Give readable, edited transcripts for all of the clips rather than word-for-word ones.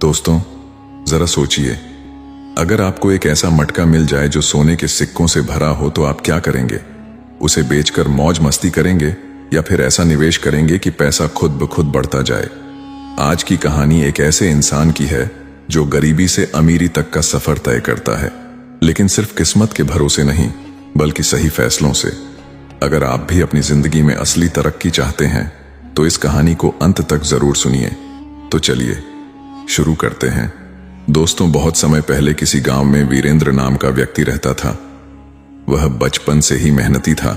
दोस्तों, जरा सोचिए, अगर आपको एक ऐसा मटका मिल जाए जो सोने के सिक्कों से भरा हो तो आप क्या करेंगे? उसे बेचकर मौज मस्ती करेंगे या फिर ऐसा निवेश करेंगे कि पैसा खुद ब खुद बढ़ता जाए? आज की कहानी एक ऐसे इंसान की है जो गरीबी से अमीरी तक का सफर तय करता है, लेकिन सिर्फ किस्मत के भरोसे नहीं बल्कि सही फैसलों से। अगर आप भी अपनी जिंदगी में असली तरक्की चाहते हैं तो इस कहानी को अंत तक जरूर सुनिए। तो चलिए शुरू करते हैं। दोस्तों, बहुत समय पहले किसी गांव में वीरेंद्र नाम का व्यक्ति रहता था। वह बचपन से ही मेहनती था,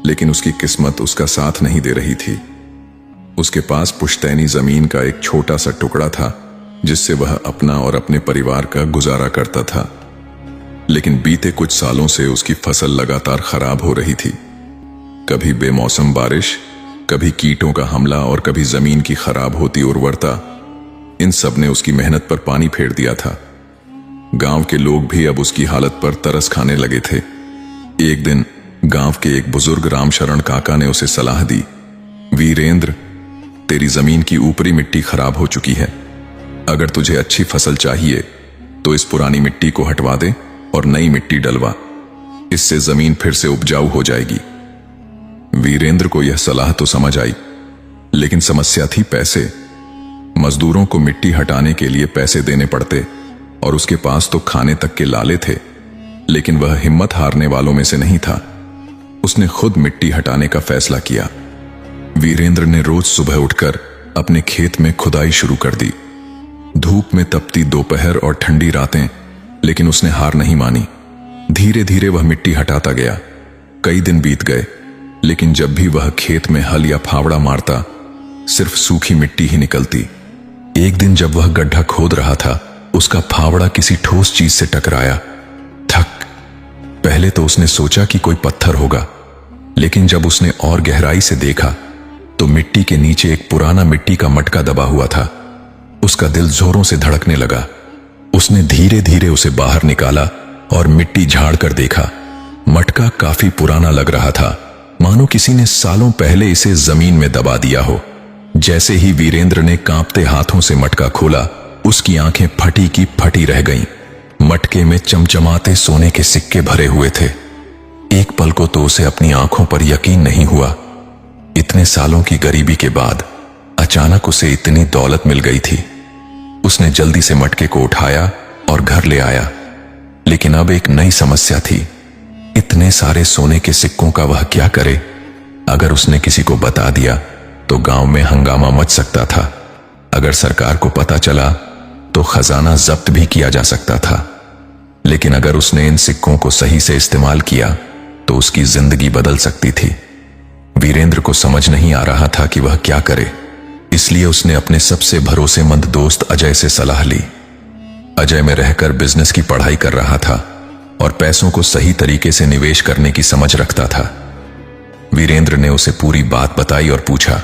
लेकिन उसकी किस्मत उसका साथ नहीं दे रही थी। उसके पास पुश्तैनी जमीन का एक छोटा सा टुकड़ा था जिससे वह अपना और अपने परिवार का गुजारा करता था। लेकिन बीते कुछ सालों से उसकी फसल लगातार खराब हो रही थी। कभी बेमौसम बारिश, कभी कीटों का हमला और कभी जमीन की खराब होती उर्वरता, इन सब ने उसकी मेहनत पर पानी फेर दिया था। गांव के लोग भी अब उसकी हालत पर तरस खाने लगे थे। एक दिन गांव के एक बुजुर्ग रामशरण काका ने उसे सलाह दी, वीरेंद्र, तेरी जमीन की ऊपरी मिट्टी खराब हो चुकी है। अगर तुझे अच्छी फसल चाहिए तो इस पुरानी मिट्टी को हटवा दे और नई मिट्टी डलवा। इससे जमीन फिर से उपजाऊ हो जाएगी। वीरेंद्र को यह सलाह तो समझ आई, लेकिन समस्या थी पैसे। मजदूरों को मिट्टी हटाने के लिए पैसे देने पड़ते और उसके पास तो खाने तक के लाले थे, लेकिन वह हिम्मत हारने वालों में से नहीं था। उसने खुद मिट्टी हटाने का फैसला किया। वीरेंद्र ने रोज सुबह उठकर अपने खेत में खुदाई शुरू कर दी। धूप में तपती दोपहर और ठंडी रातें, लेकिन उसने हार नहीं मानी। धीरे धीरे वह मिट्टी हटाता गया। कई दिन बीत गए, लेकिन जब भी वह खेत में हल या फावड़ा मारता, सिर्फ सूखी मिट्टी ही निकलती। एक दिन जब वह गड्ढा खोद रहा था, उसका फावड़ा किसी ठोस चीज से टकराया। ठक! पहले तो उसने सोचा कि कोई पत्थर होगा, लेकिन जब उसने और गहराई से देखा तो मिट्टी के नीचे एक पुराना मिट्टी का मटका दबा हुआ था। उसका दिल जोरों से धड़कने लगा। उसने धीरे धीरे उसे बाहर निकाला और मिट्टी झाड़ कर देखा। मटका काफी पुराना लग रहा था, मानो किसी ने सालों पहले इसे जमीन में दबा दिया हो। जैसे ही वीरेंद्र ने कांपते हाथों से मटका खोला, उसकी आंखें फटी की फटी रह गईं। मटके में चमचमाते सोने के सिक्के भरे हुए थे। एक पल को तो उसे अपनी आंखों पर यकीन नहीं हुआ। इतने सालों की गरीबी के बाद अचानक उसे इतनी दौलत मिल गई थी। उसने जल्दी से मटके को उठाया और घर ले आया, लेकिन अब एक नई समस्या थी। इतने सारे सोने के सिक्कों का वह क्या करे? अगर उसने किसी को बता दिया तो गांव में हंगामा मच सकता था। अगर सरकार को पता चला तो खजाना जब्त भी किया जा सकता था। लेकिन अगर उसने इन सिक्कों को सही से इस्तेमाल किया तो उसकी जिंदगी बदल सकती थी। वीरेंद्र को समझ नहीं आ रहा था कि वह क्या करे, इसलिए उसने अपने सबसे भरोसेमंद दोस्त अजय से सलाह ली। अजय में रहकर बिजनेस की पढ़ाई कर रहा था और पैसों को सही तरीके से निवेश करने की समझ रखता था। वीरेंद्र ने उसे पूरी बात बताई और पूछा,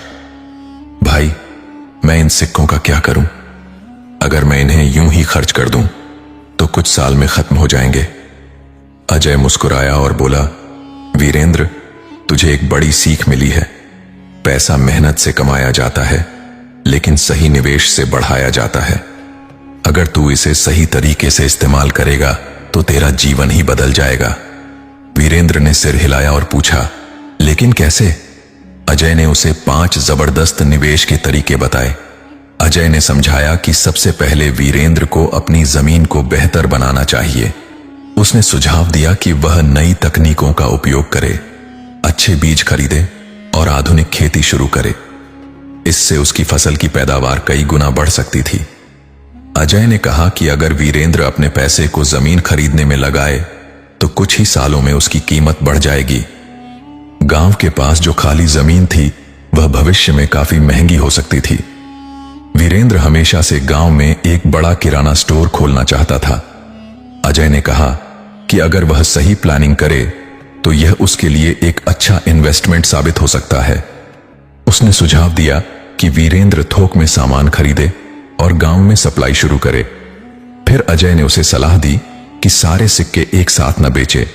भाई, मैं इन सिक्कों का क्या करूं? अगर मैं इन्हें यूं ही खर्च कर दूं तो कुछ साल में खत्म हो जाएंगे। अजय मुस्कुराया और बोला, वीरेंद्र, तुझे एक बड़ी सीख मिली है। पैसा मेहनत से कमाया जाता है, लेकिन सही निवेश से बढ़ाया जाता है। अगर तू इसे सही तरीके से इस्तेमाल करेगा तो तेरा जीवन ही बदल जाएगा। वीरेंद्र ने सिर हिलाया और पूछा, लेकिन कैसे? अजय ने उसे 5 जबरदस्त निवेश के तरीके बताए। अजय ने समझाया कि सबसे पहले वीरेंद्र को अपनी जमीन को बेहतर बनाना चाहिए। उसने सुझाव दिया कि वह नई तकनीकों का उपयोग करे, अच्छे बीज खरीदे और आधुनिक खेती शुरू करे। इससे उसकी फसल की पैदावार कई गुना बढ़ सकती थी। अजय ने कहा कि अगर वीरेंद्र अपने पैसे को जमीन खरीदने में लगाए तो कुछ ही सालों में उसकी कीमत बढ़ जाएगी। गांव के पास जो खाली जमीन थी वह भविष्य में काफी महंगी हो सकती थी। वीरेंद्र हमेशा से गांव में एक बड़ा किराना स्टोर खोलना चाहता था। अजय ने कहा कि अगर वह सही प्लानिंग करे तो यह उसके लिए एक अच्छा इन्वेस्टमेंट साबित हो सकता है। उसने सुझाव दिया कि वीरेंद्र थोक में सामान खरीदे और गांव में सप्लाई शुरू करे। फिर अजय ने उसे सलाह दी कि सारे सिक्के एक साथ न बेचे।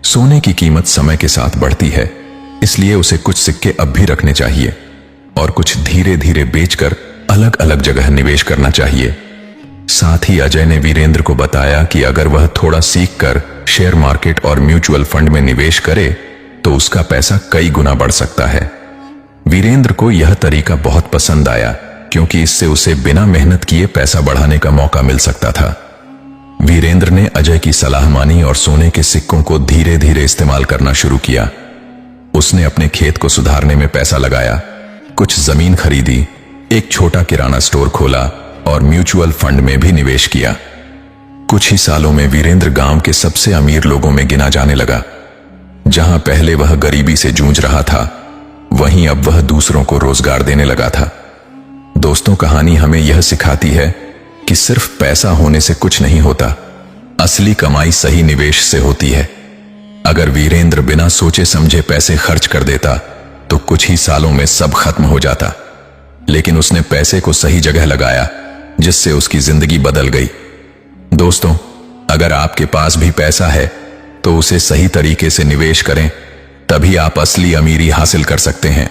सोने की कीमत समय के साथ बढ़ती है, इसलिए उसे कुछ सिक्के अब भी रखने चाहिए और कुछ धीरे धीरे बेचकर अलग अलग जगह निवेश करना चाहिए। साथ ही अजय ने वीरेंद्र को बताया कि अगर वह थोड़ा सीखकर शेयर मार्केट और म्यूचुअल फंड में निवेश करे तो उसका पैसा कई गुना बढ़ सकता है। वीरेंद्र को यह तरीका बहुत पसंद आया क्योंकि इससे उसे बिना मेहनत किए पैसा बढ़ाने का मौका मिल सकता था। वीरेंद्र ने अजय की सलाह मानी और सोने के सिक्कों को धीरे धीरे इस्तेमाल करना शुरू किया। उसने अपने खेत को सुधारने में पैसा लगाया, कुछ जमीन खरीदी, एक छोटा किराना स्टोर खोला और म्यूचुअल फंड में भी निवेश किया। कुछ ही सालों में वीरेंद्र गांव के सबसे अमीर लोगों में गिना जाने लगा। जहां पहले वह गरीबी से जूझ रहा था, वहीं अब वह दूसरों को रोजगार देने लगा था। दोस्तों, कहानी हमें यह सिखाती है कि सिर्फ पैसा होने से कुछ नहीं होता, असली कमाई सही निवेश से होती है। अगर वीरेंद्र बिना सोचे समझे पैसे खर्च कर देता तो कुछ ही सालों में सब खत्म हो जाता, लेकिन उसने पैसे को सही जगह लगाया जिससे उसकी जिंदगी बदल गई। दोस्तों, अगर आपके पास भी पैसा है तो उसे सही तरीके से निवेश करें, तभी आप असली अमीरी हासिल कर सकते हैं।